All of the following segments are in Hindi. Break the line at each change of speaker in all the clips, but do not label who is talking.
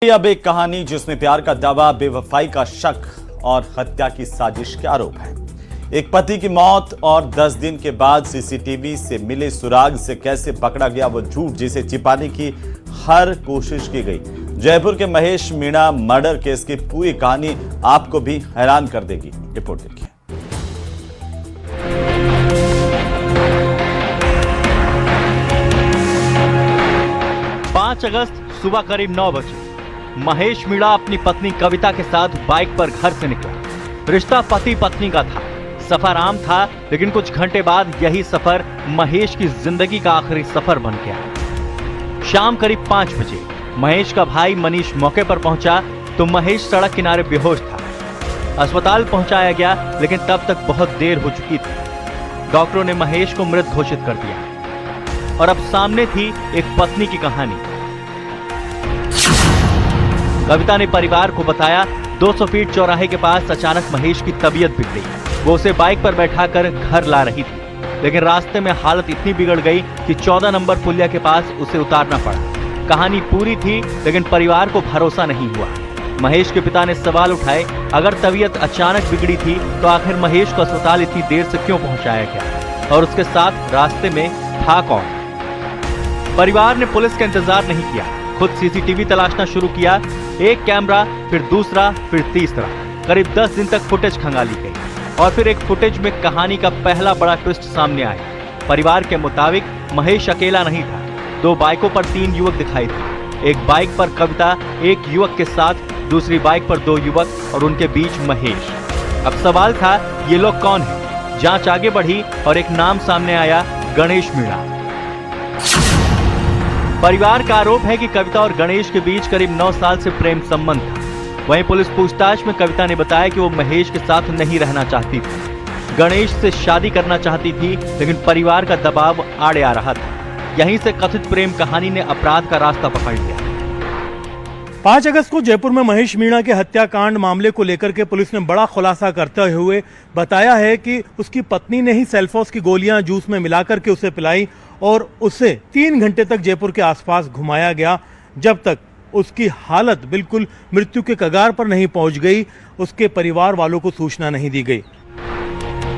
अब एक कहानी जिसमें प्यार का दावा, बेवफाई का शक और हत्या की साजिश के आरोप है। एक पति की मौत और 10 दिन के बाद सीसीटीवी से मिले सुराग से कैसे पकड़ा गया वो झूठ, जिसे छिपाने की हर कोशिश की गई। जयपुर के महेश मीणा मर्डर केस की पूरी कहानी आपको भी हैरान कर देगी। रिपोर्ट देखिए।
5 अगस्त सुबह करीब 9 बजे महेश मीणा अपनी पत्नी कविता के साथ बाइक पर घर से निकला। रिश्ता पति पत्नी का था, सफर आम था, लेकिन कुछ घंटे बाद यही सफर महेश की जिंदगी का आखिरी सफर बन गया। शाम करीब 5 बजे महेश का भाई मनीष मौके पर पहुंचा तो महेश सड़क किनारे बेहोश था। अस्पताल पहुंचाया गया, लेकिन तब तक बहुत देर हो चुकी थी। डॉक्टरों ने महेश को मृत घोषित कर दिया और अब सामने थी एक पत्नी की कहानी। कविता ने परिवार को बताया 200 फीट चौराहे के पास अचानक महेश की तबीयत बिगड़ी। वो उसे बाइक पर बैठाकर घर ला रही थी, लेकिन रास्ते में हालत इतनी बिगड़ गई कि 14 नंबर पुलिया के पास उसे उतारना पड़ा। कहानी पूरी थी, लेकिन परिवार को भरोसा नहीं हुआ। महेश के पिता ने सवाल उठाए, अगर तबीयत अचानक बिगड़ी थी तो आखिर महेश को अस्पताल इतनी देर से क्यों पहुंचाया गया, और उसके साथ रास्ते में था कौन? परिवार ने पुलिस का इंतजार नहीं किया, खुद सीसीटीवी तलाशना शुरू किया। एक कैमरा, फिर दूसरा, फिर तीसरा। करीब 10 दिन तक फुटेज खंगाली गई और फिर एक फुटेज में कहानी का पहला बड़ा ट्विस्ट सामने आया। परिवार के मुताबिक महेश अकेला नहीं था। 2 बाइकों पर 3 युवक दिखाई दिए। एक बाइक पर कविता एक युवक के साथ, दूसरी बाइक पर 2 युवक और उनके बीच महेश। अब सवाल था, ये लोग कौन है? जांच आगे बढ़ी और एक नाम सामने आया, गणेश मीणा। परिवार का आरोप है कि कविता और गणेश के बीच करीब 9 साल से प्रेम संबंध था। वहीं पुलिस पूछताछ में कविता ने बताया कि वो महेश के साथ नहीं रहना चाहती थी, गणेश से शादी करना चाहती थी, लेकिन परिवार का दबाव आड़े आ रहा था। यहीं से कथित प्रेम कहानी ने अपराध का रास्ता पकड़ लिया।
5 अगस्त को जयपुर में महेश मीणा के हत्याकांड मामले को लेकर के पुलिस ने बड़ा खुलासा करते हुए बताया है कि उसकी पत्नी ने ही सेल्फोस की गोलियां जूस में मिलाकर के उसे पिलाई और उसे 3 घंटे तक जयपुर के आसपास घुमाया गया, जब तक उसकी हालत बिल्कुल मृत्यु के कगार पर नहीं पहुंच गई। उसके परिवार वालों को सूचना नहीं दी गई।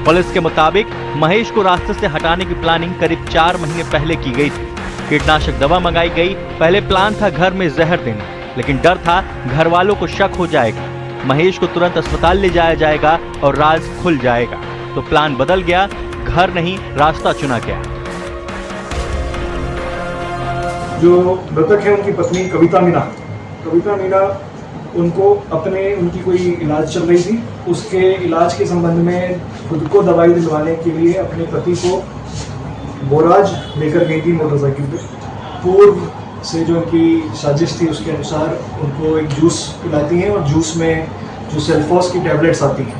पुलिस के मुताबिक महेश को रास्ते से हटाने की प्लानिंग करीब 4 महीने पहले की गई थी। कीटनाशक दवा मंगाई गई। पहले प्लान था घर में जहर देना, लेकिन डर था घर वालों को शक हो जाएगा, महेश को तुरंत अस्पताल ले जाया जाएगा और राज खुल जाएगा। तो प्लान बदल गया, घर नहीं रास्ता चुना गया।
जो मृतक है उनकी पत्नी कविता मीणा उनको उनकी कोई इलाज चल रही थी। उसके इलाज के संबंध में खुद को दवाई दिलवाने के लिए अपने पति को बोराज लेकर गई थी मोटरसाइकिल पे। पूर्व से जो उनकी साजिश थी उसके अनुसार उनको एक जूस पिलाती हैं और जूस में जो सेल्फोस की टैबलेट्स आती हैं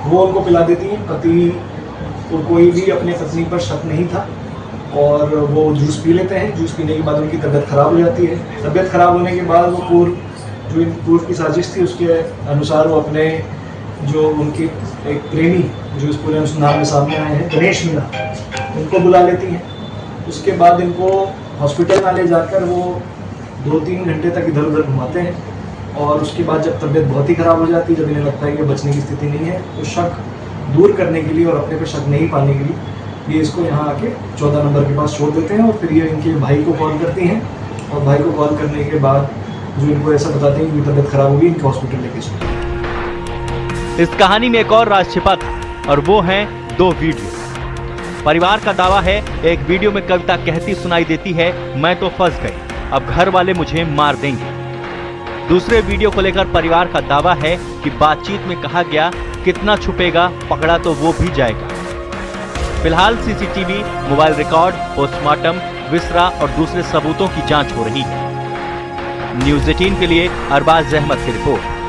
वो उनको पिला देती हैं। पति को कोई भी अपने पत्नी पर शक नहीं था और वो जूस पी लेते हैं। जूस पीने के बाद उनकी तबीयत खराब हो जाती है। तबीयत खराब होने के बाद वो पूर्व की साजिश थी उसके अनुसार वो अपने जो उनके एक प्रेमी जो इस पूरे अनुसंधान में सामने आए हैं, गणेश मीणा, उनको बुला लेती हैं। उसके बाद इनको हॉस्पिटल में ले जाकर वो 2-3 घंटे तक इधर उधर घुमाते हैं और उसके बाद जब तबीयत बहुत ही खराब हो जाती है, जब इन्हें लगता है कि बचने की स्थिति नहीं है, तो शक दूर करने के लिए और अपने पर शक नहीं पाने के लिए ये इसको यहाँ आके 14 नंबर के पास छोड़ देते हैं और फिर ये इनके भाई को कॉल करती हैं और भाई को कॉल करने के बाद जो इनको ऐसा बताते हैं कि तबीयत खराब होगी, इनको हॉस्पिटल लेके चले।
इस कहानी में एक और राज छिपा था और वो हैं 2 वीडियो। परिवार का दावा है, एक वीडियो में कविता कहती सुनाई देती है, मैं तो फंस गई, अब घर वाले मुझे मार देंगे। दूसरे वीडियो को लेकर परिवार का दावा है कि बातचीत में कहा गया, कितना छुपेगा, पकड़ा तो वो भी जाएगा। फिलहाल सीसीटीवी, मोबाइल रिकॉर्ड, पोस्टमार्टम, विसरा और दूसरे सबूतों की जांच हो रही है। न्यूज़ 18 के लिए अरबाज अहमद की रिपोर्ट।